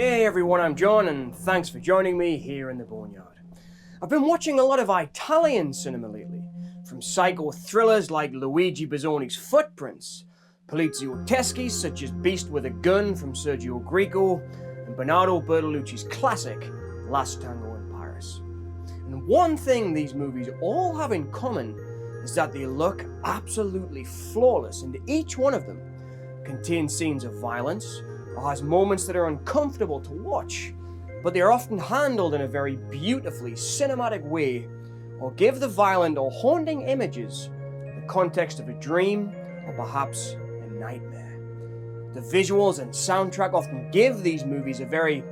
Hey everyone, I'm John and thanks for joining me here in the Boneyard. I've been watching a lot of Italian cinema lately, from psycho thrillers like Luigi Bazzoni's Footprints, poliziotteschi such as Beast with a Gun from Sergio Greco, and Bernardo Bertolucci's classic Last Tango in Paris. And one thing these movies all have in common is that they look absolutely flawless, and each one of them contains scenes of violence or has moments that are uncomfortable to watch, but they are often handled in a very beautifully cinematic way or give the violent or haunting images the context of a dream or perhaps a nightmare. The visuals and soundtrack often give these movies a very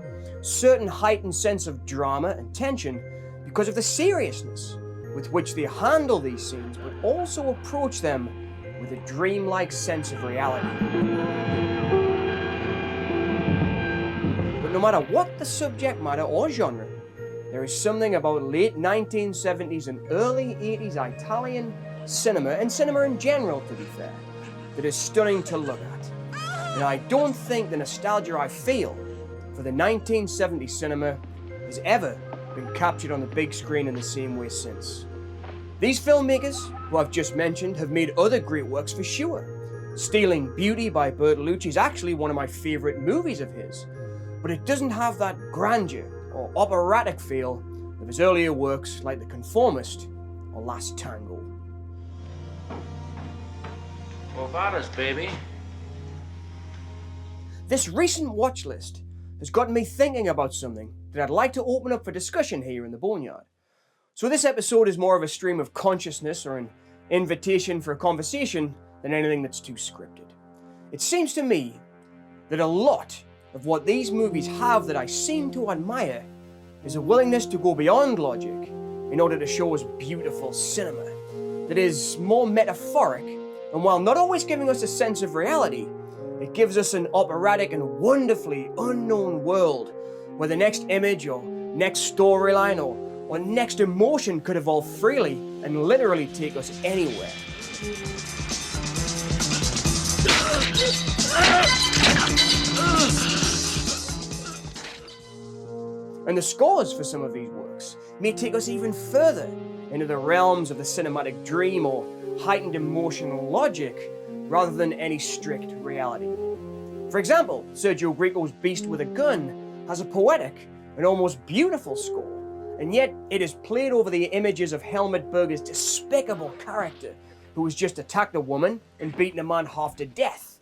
certain heightened sense of drama and tension because of the seriousness with which they handle these scenes, but also approach them with a dreamlike sense of reality. But no matter what the subject matter or genre, there is something about late 1970s and early 80s Italian cinema, and cinema in general to be fair, that is stunning to look at. And I don't think the nostalgia I feel for the 1970s cinema has ever been captured on the big screen in the same way since. These filmmakers, who I've just mentioned, have made other great works for sure. Stealing Beauty by Bertolucci is actually one of my favourite movies of his, but it doesn't have that grandeur or operatic feel of his earlier works like The Conformist or Last Tango. What about us, baby? This recent watch list has gotten me thinking about something that I'd like to open up for discussion here in the Boneyard. So this episode is more of a stream of consciousness or an invitation for a conversation than anything that's too scripted. It seems to me that a lot of what these movies have that I seem to admire is a willingness to go beyond logic in order to show us beautiful cinema that is more metaphoric, and while not always giving us a sense of reality, it gives us an operatic and wonderfully unknown world where the next image or next storyline or next emotion could evolve freely and literally take us anywhere. And the scores for some of these works may take us even further into the realms of the cinematic dream or heightened emotional logic rather than any strict reality. For example, Sergio Greco's Beast with a Gun has a poetic and almost beautiful score, and yet it is played over the images of Helmut Berger's despicable character who has just attacked a woman and beaten a man half to death.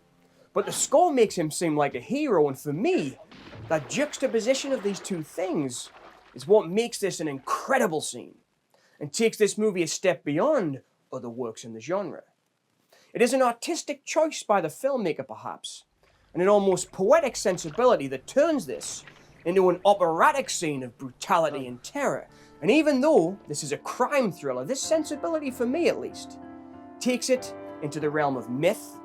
But the score makes him seem like a hero, and for me, that juxtaposition of these two things is what makes this an incredible scene and takes this movie a step beyond other works in the genre. It is an artistic choice by the filmmaker, perhaps, and an almost poetic sensibility that turns this into an operatic scene of brutality and terror. And even though this is a crime thriller, this sensibility, for me at least, takes it into the realm of myth,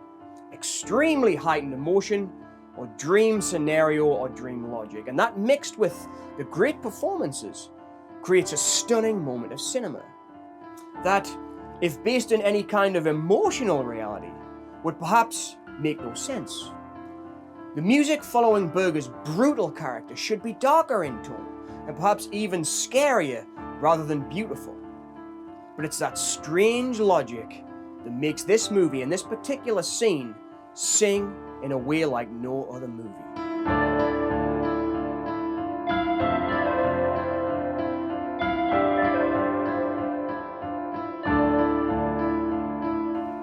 extremely heightened emotion, or dream scenario or dream logic. And that, mixed with the great performances, creates a stunning moment of cinema that, if based in any kind of emotional reality, would perhaps make no sense. The music following Berger's brutal character should be darker in tone, and perhaps even scarier rather than beautiful. But it's that strange logic that makes this movie and this particular scene sing in a way like no other movie.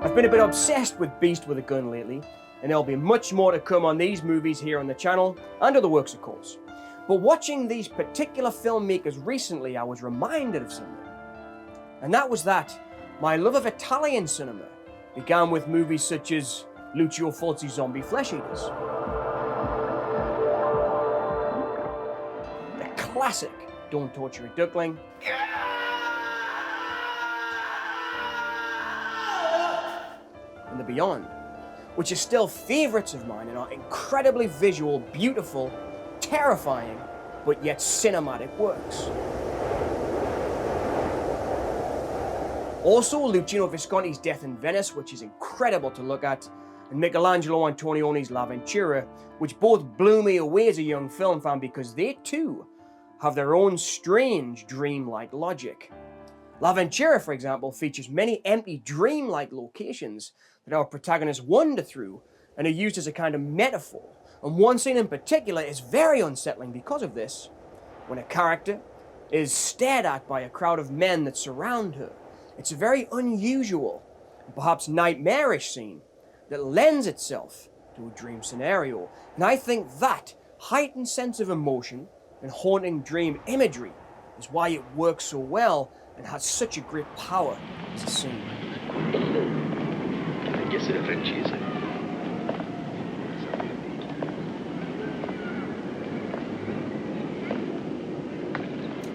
I've been a bit obsessed with Beast with a Gun lately, and there'll be much more to come on these movies here on the channel, and other works of course. But watching these particular filmmakers recently, I was reminded of something. And that was that my love of Italian cinema began with movies such as Lucio Fulci's Zombie Flesh Eaters, the classic Don't Torture a Duckling, and The Beyond, which are still favourites of mine and are incredibly visual, beautiful, terrifying, but yet cinematic works. Also, Luchino Visconti's Death in Venice, which is incredible to look at, and Michelangelo Antonioni's L'Avventura, which both blew me away as a young film fan because they too have their own strange dreamlike logic. L'Avventura, for example, features many empty dreamlike locations that our protagonists wander through and are used as a kind of metaphor, and one scene in particular is very unsettling because of this, when a character is stared at by a crowd of men that surround her. It's a very unusual and perhaps nightmarish scene that lends itself to a dream scenario, and I think that heightened sense of emotion and haunting dream imagery is why it works so well and has such a great power as a scene. Devi essere francese.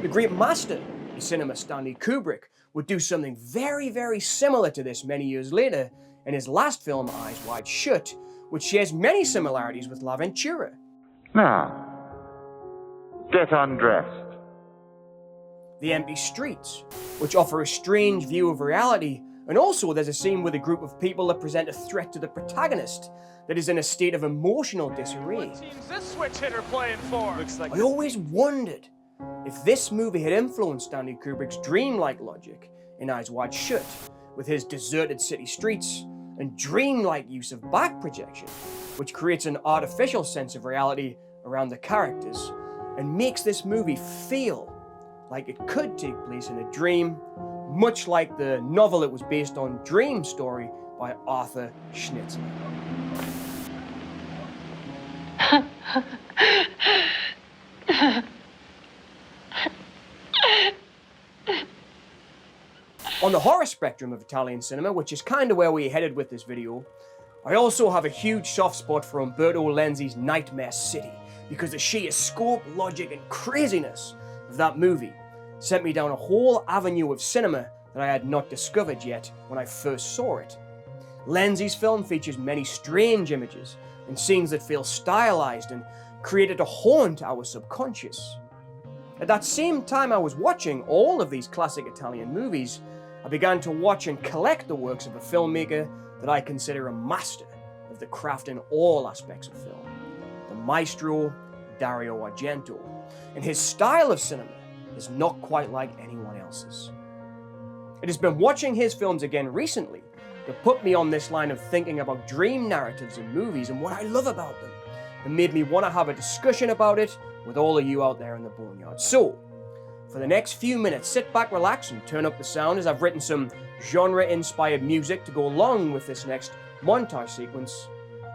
The great master of cinema, Stanley Kubrick, would do something very, very similar to this many years later in his last film, Eyes Wide Shut, which shares many similarities with L'Avventura. Now, get undressed. The empty streets, which offer a strange view of reality, and also there's a scene with a group of people that present a threat to the protagonist that is in a state of emotional disarray. What team's this switch hitter playing for? Looks like I always wondered if this movie had influenced Stanley Kubrick's dreamlike logic in Eyes Wide Shut, with his deserted city streets and dreamlike use of back projection, which creates an artificial sense of reality around the characters and makes this movie feel like it could take place in a dream, much like the novel it was based on, Dream Story by Arthur Schnitzler. On the horror spectrum of Italian cinema, which is kind of where we headed with this video, I also have a huge soft spot for Umberto Lenzi's Nightmare City, because the sheer scope, logic, and craziness of that movie sent me down a whole avenue of cinema that I had not discovered yet when I first saw it. Lenzi's film features many strange images and scenes that feel stylized and created to haunt our subconscious. At that same time I was watching all of these classic Italian movies, I began to watch and collect the works of a filmmaker that I consider a master of the craft in all aspects of film, the maestro Dario Argento, and his style of cinema is not quite like anyone else's. It has been watching his films again recently that put me on this line of thinking about dream narratives in movies and what I love about them, and made me want to have a discussion about it with all of you out there in the boneyard. So, for the next few minutes, sit back, relax, and turn up the sound as I've written some genre-inspired music to go along with this next montage sequence,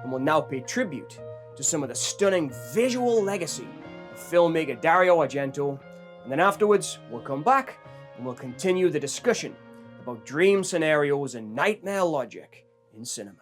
and will now pay tribute to some of the stunning visual legacy of filmmaker Dario Argento, and then afterwards, we'll come back and we'll continue the discussion about dream scenarios and nightmare logic in cinema.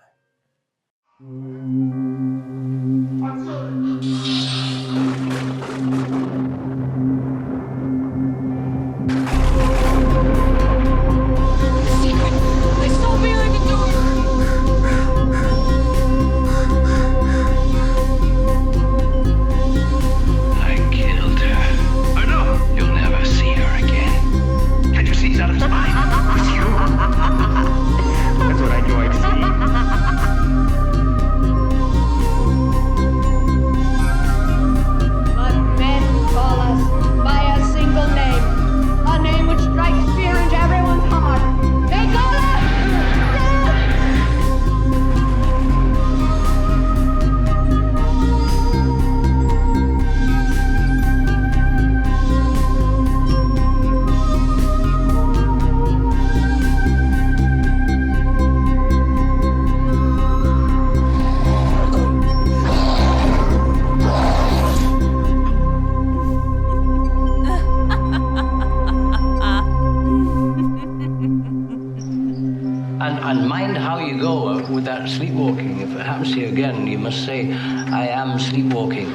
And mind how you go with that sleepwalking. If it happens to you again, you must say, I am sleepwalking.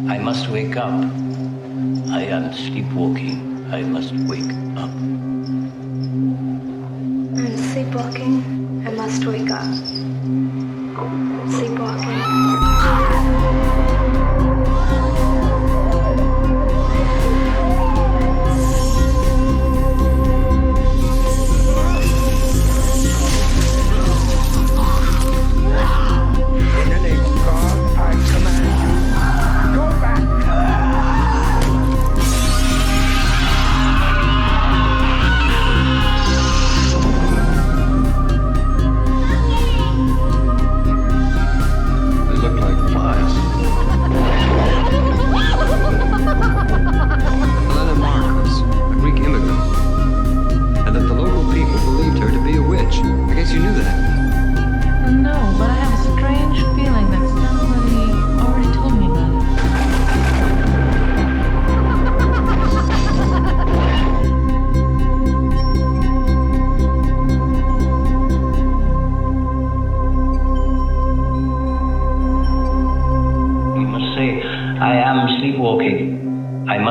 I must wake up. I am sleepwalking. I must wake up. I'm sleepwalking. I must wake up. Sleepwalking.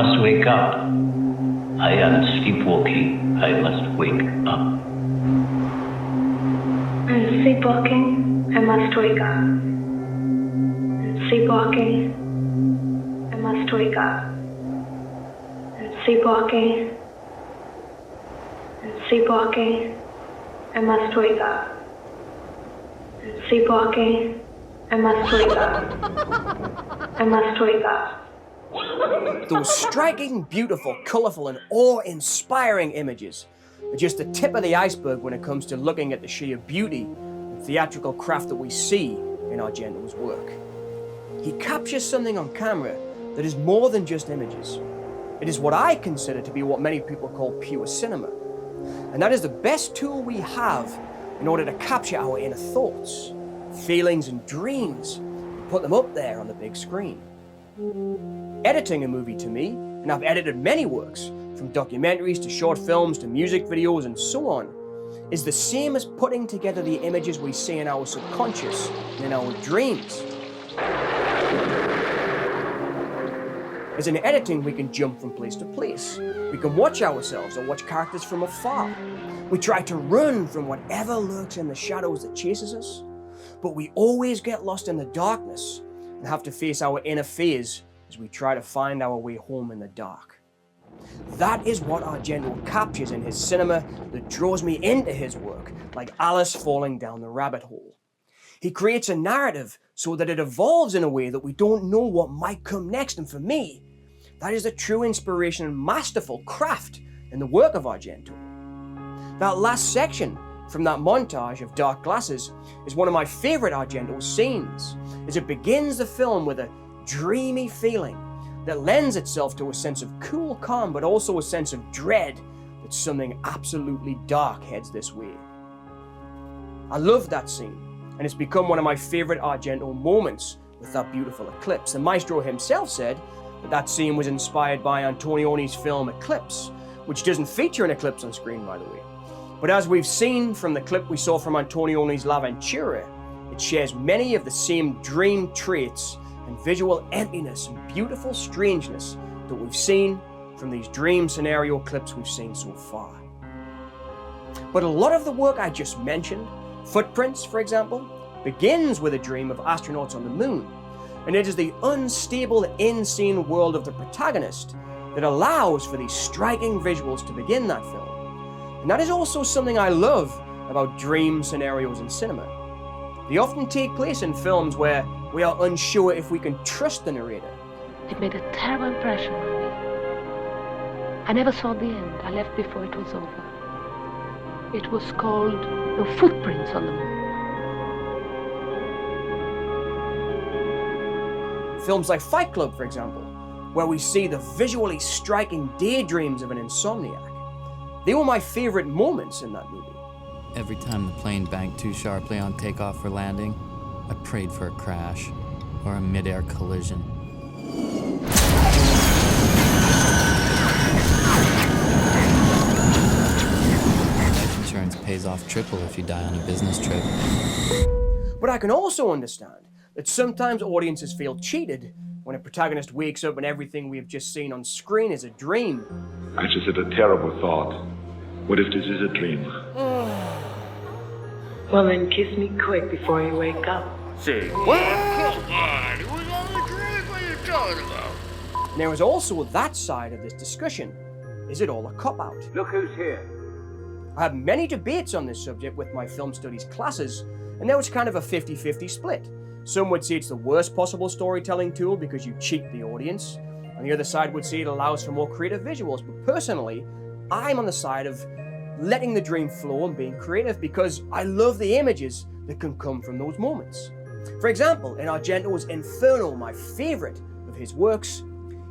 must wake up. I am sleepwalking. I must wake up. I'm sleepwalking. I must wake up. I'm sleepwalking. I must wake up. I'm sleepwalking. I'm sleepwalking. I must wake up. I'm sleepwalking. I must wake up. I must wake up. Those striking, beautiful, colourful and awe-inspiring images are just the tip of the iceberg when it comes to looking at the sheer beauty and theatrical craft that we see in Argento's work. He captures something on camera that is more than just images. It is what I consider to be what many people call pure cinema. And that is the best tool we have in order to capture our inner thoughts, feelings and dreams, and put them up there on the big screen. Editing a movie to me, and I've edited many works, from documentaries to short films to music videos and so on, is the same as putting together the images we see in our subconscious and in our dreams. As in editing, we can jump from place to place. We can watch ourselves or watch characters from afar. We try to run from whatever lurks in the shadows that chases us, but we always get lost in the darkness and have to face our inner fears as we try to find our way home in the dark. That is what Argento captures in his cinema that draws me into his work, like Alice falling down the rabbit hole. He creates a narrative so that it evolves in a way that we don't know what might come next, and for me, that is the true inspiration and masterful craft in the work of Argento. That last section from that montage of dark glasses is one of my favourite Argento scenes, as it begins the film with a dreamy feeling that lends itself to a sense of cool calm, but also a sense of dread that something absolutely dark heads this way. I love that scene, and it's become one of my favourite Argento moments with that beautiful eclipse. The maestro himself said that scene was inspired by Antonioni's film Eclipse, which doesn't feature an eclipse on screen, by the way. But as we've seen from the clip we saw from Antonioni's L'Avventura, it shares many of the same dream traits and visual emptiness and beautiful strangeness that we've seen from these dream scenario clips we've seen so far. But a lot of the work I just mentioned, Footprints, for example, begins with a dream of astronauts on the moon, and it is the unstable, insane world of the protagonist that allows for these striking visuals to begin that film. And that is also something I love about dream scenarios in cinema. They often take place in films where we are unsure if we can trust the narrator. It made a terrible impression on me. I never saw the end. I left before it was over. It was called The Footprints on the Moon. Films like Fight Club, for example, where we see the visually striking daydreams of an insomniac. They were my favorite moments in that movie. Every time the plane banked too sharply on takeoff or landing, I prayed for a crash or a mid-air collision. Life insurance pays off triple if you die on a business trip. But I can also understand that sometimes audiences feel cheated when a protagonist wakes up and everything we have just seen on screen is a dream. I just had a terrible thought. What if this is a dream? Well, then kiss me quick before you wake up. Say, what? Come on, it was all a dream. What are you talking about? And there is also that side of this discussion. Is it all a cop-out? Look who's here. I have many debates on this subject with my film studies classes, and there was kind of a 50-50 split. Some would say it's the worst possible storytelling tool because you cheat the audience, and the other side would say it allows for more creative visuals. But personally, I'm on the side of letting the dream flow and being creative because I love the images that can come from those moments. For example, in Argento's Inferno, my favorite of his works,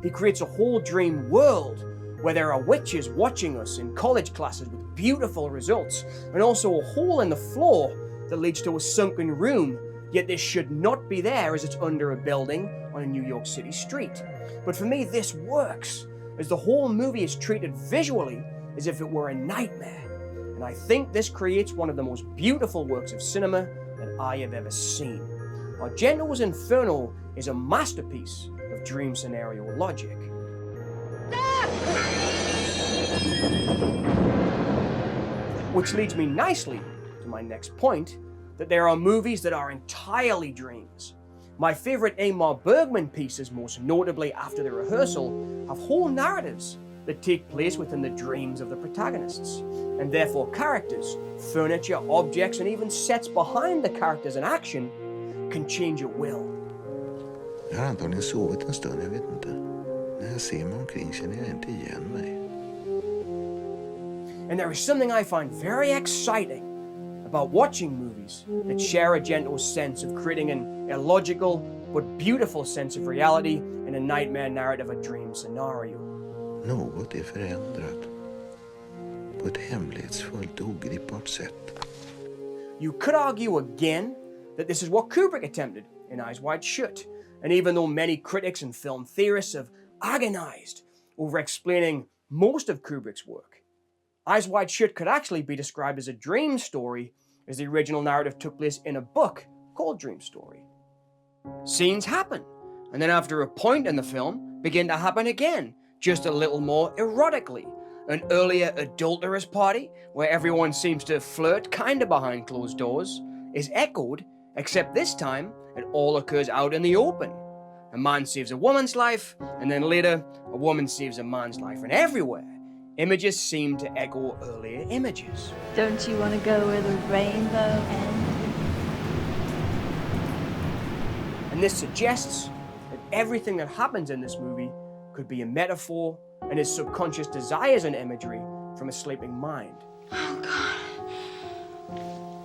he creates a whole dream world where there are witches watching us in college classes with beautiful results, and also a hole in the floor that leads to a sunken room, yet this should not be there as it's under a building on a New York City street. But for me, this works, as the whole movie is treated visually as if it were a nightmare. And I think this creates one of the most beautiful works of cinema that I have ever seen. Argento's Inferno is a masterpiece of dream scenario logic. Which leads me nicely to my next point, that there are movies that are entirely dreams. My favourite Ingmar Bergman pieces, most notably After the Rehearsal, have whole narratives that take place within the dreams of the protagonists, and therefore characters, furniture, objects, and even sets behind the characters in action can change at will. Jag har antagligen sovit en stund, jag vet inte. När jag ser mig omkring känner jag inte igen mig. And there is something I find very exciting about watching movies that share Argento's sense of creating an illogical but beautiful sense of reality in a nightmare narrative, a dream scenario. Något är förändrat på ett hemlighetsfullt och ogripbart sätt. You could argue again that this is what Kubrick attempted in Eyes Wide Shut, and even though many critics and film theorists have agonized over explaining most of Kubrick's work, Eyes Wide Shut could actually be described as a dream story, as the original narrative took place in a book called Dream Story. Scenes happen, and then after a point in the film, begin to happen again, just a little more erotically. An earlier adulterous party, where everyone seems to flirt kinda behind closed doors, is echoed, except this time it all occurs out in the open. A man saves a woman's life, and then later, a woman saves a man's life, and everywhere, images seem to echo earlier images. Don't you want to go where the rainbow ends? And this suggests that everything that happens in this movie could be a metaphor and his subconscious desires and imagery from a sleeping mind. Oh, God.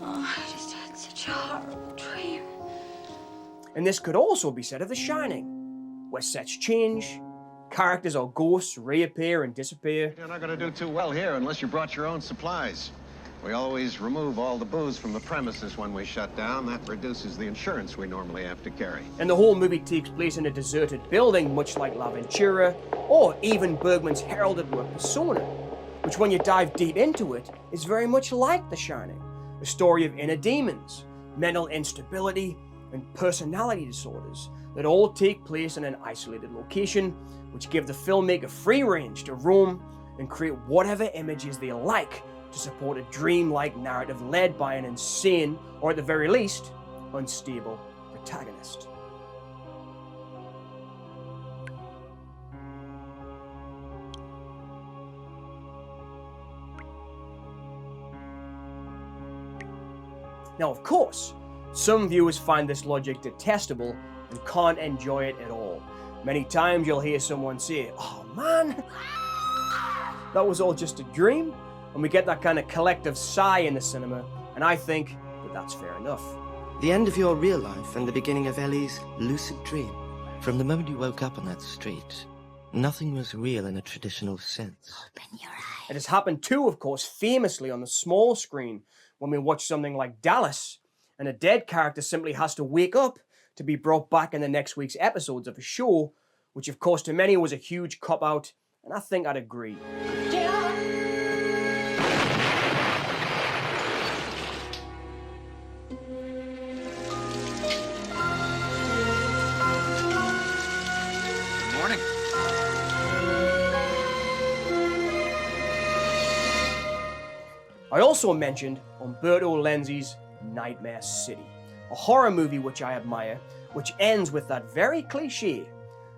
Oh, I just had such a horrible dream. And this could also be said of The Shining, where sets change, characters or ghosts reappear and disappear. You're not going to do too well here unless you brought your own supplies. We always remove all the booze from the premises when we shut down. That reduces the insurance we normally have to carry. And the whole movie takes place in a deserted building, much like La Ventura, or even Bergman's heralded work Persona, which when you dive deep into it, is very much like The Shining, a story of inner demons, mental instability, and personality disorders that all take place in an isolated location, which give the filmmaker free range to roam and create whatever images they like to support a dream-like narrative led by an insane, or at the very least, unstable protagonist. Now, of course, some viewers find this logic detestable and can't enjoy it at all. Many times you'll hear someone say, "Oh man, that was all just a dream," and we get that kind of collective sigh in the cinema, and I think that that's fair enough. The end of your real life and the beginning of Ellie's lucid dream. From the moment you woke up on that street, nothing was real in a traditional sense. Open your eyes. It has happened too, of course, famously on the small screen when we watch something like Dallas, and a dead character simply has to wake up to be brought back in the next week's episodes of a show, which of course to many was a huge cop-out, and I think I'd agree. Morning. I also mentioned Umberto Lenzi's Nightmare City, a horror movie which I admire, which ends with that very cliche.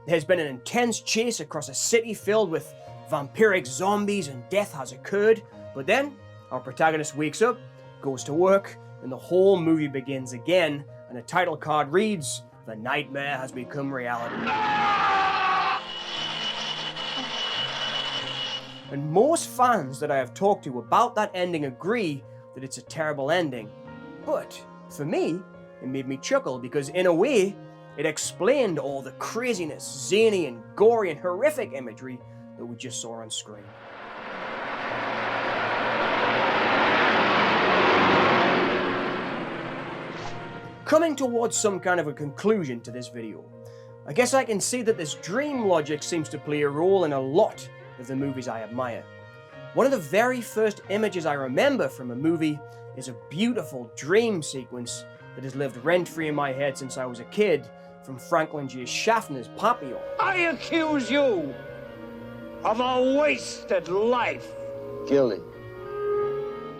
There's been an intense chase across a city filled with vampiric zombies and death has occurred, but then our protagonist wakes up, goes to work, and the whole movie begins again, and the title card reads, "The nightmare has become reality." And most fans that I have talked to about that ending agree that it's a terrible ending. But for me, it made me chuckle because in a way, it explained all the craziness, zany and gory and horrific imagery that we just saw on screen. Coming towards some kind of a conclusion to this video, I guess I can see that this dream logic seems to play a role in a lot of the movies I admire. One of the very first images I remember from a movie is a beautiful dream sequence that has lived rent-free in my head since I was a kid, from Franklin J. Schaffner's Papillon. I accuse you of a wasted life. Guilty.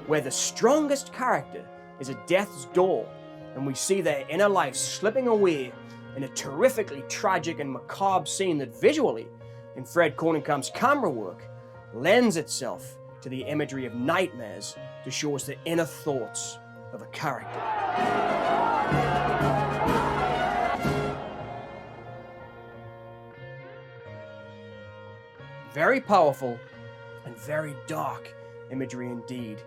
Where the strongest character is at death's door, and we see their inner life slipping away in a terrifically tragic and macabre scene that visually, in Fred Kornenkamp's camera work, lends itself to the imagery of nightmares to show us the inner thoughts of a character. Very powerful and very dark imagery indeed.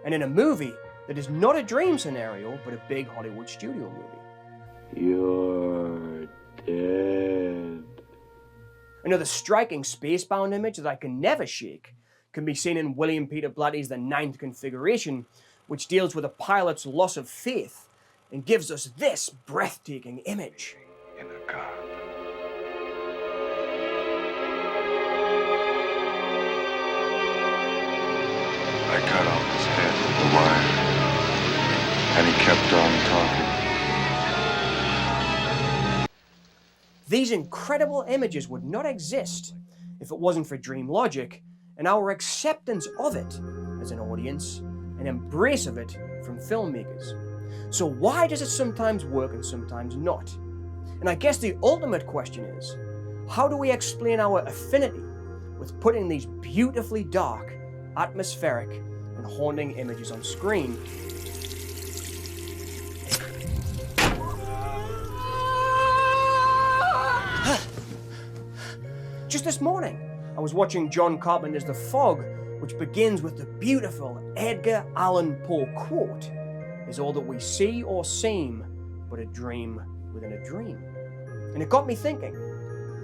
And in a movie that is not a dream scenario, but a big Hollywood studio movie. You're dead. Another striking spacebound image that I can never shake can be seen in William Peter Blatty's The Ninth Configuration, which deals with a pilot's loss of faith and gives us this breathtaking image. In a car. I cut off his head with the wire, and he kept on talking. These incredible images would not exist if it wasn't for dream logic and our acceptance of it as an audience, and embrace of it from filmmakers. So why does it sometimes work and sometimes not? And I guess the ultimate question is, how do we explain our affinity with putting these beautifully dark, atmospheric, and haunting images on screen? Just this morning, I was watching John Carpenter's The Fog, which begins with the beautiful Edgar Allan Poe quote, "Is all that we see or seem but a dream within a dream?" And it got me thinking.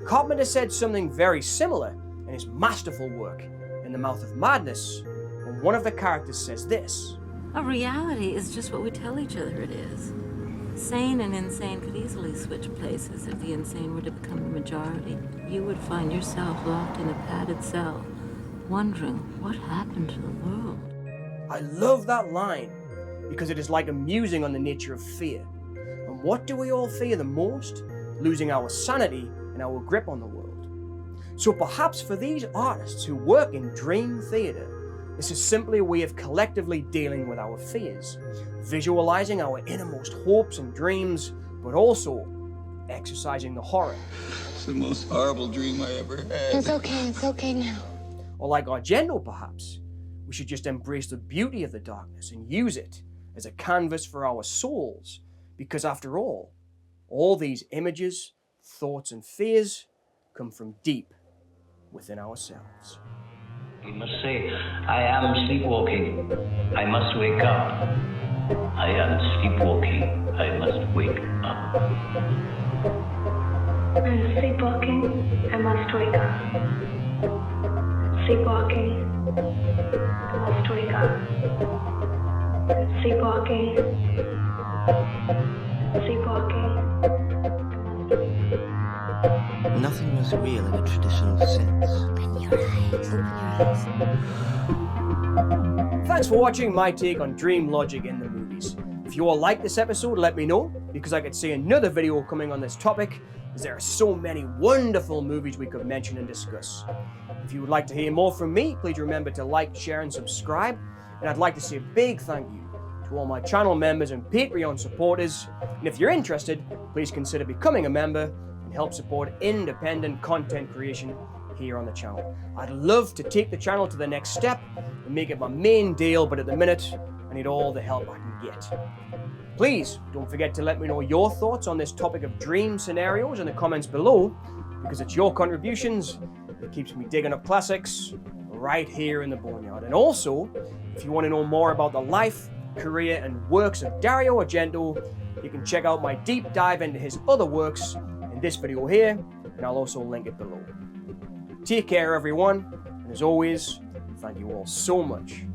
Carpenter said something very similar in his masterful work, In the Mouth of Madness, when one of the characters says this: "A reality is just what we tell each other it is. Sane and insane could easily switch places if the insane were to become the majority. You would find yourself locked in a padded cell, wondering what happened to the world." I love that line because it is like a musing on the nature of fear. And what do we all fear the most? Losing our sanity and our grip on the world. So perhaps for these artists who work in dream theater, this is simply a way of collectively dealing with our fears, visualizing our innermost hopes and dreams, but also exercising the horror. It's the most horrible dream I ever had. It's okay now. Or like Argento perhaps, we should just embrace the beauty of the darkness and use it as a canvas for our souls, because after all these images, thoughts and fears come from deep within ourselves. You must say, "I am sleepwalking. I must wake up. I am sleepwalking. I must wake up." I'm sleepwalking. I must wake up. Sleepwalking. I must wake up. Sleepwalking. Sleepwalking. Nothing was real in a traditional sense. Open your eyes. Thanks for watching my take on dream logic in the movies. If you all like this episode, let me know, because I could see another video coming on this topic, as there are so many wonderful movies we could mention and discuss. If you would like to hear more from me, please remember to like, share and subscribe. And I'd like to say a big thank you to all my channel members and Patreon supporters. And if you're interested, please consider becoming a member and help support independent content creation here on the channel. I'd love to take the channel to the next step and make it my main deal, but at the minute, I need all the help I can get. Please don't forget to let me know your thoughts on this topic of dream scenarios in the comments below, because it's your contributions that keeps me digging up classics right here in the Boneyard. And also, if you want to know more about the life, career and works of Dario Argento, you can check out my deep dive into his other works in this video here, and I'll also link it below. Take care everyone, and as always, thank you all so much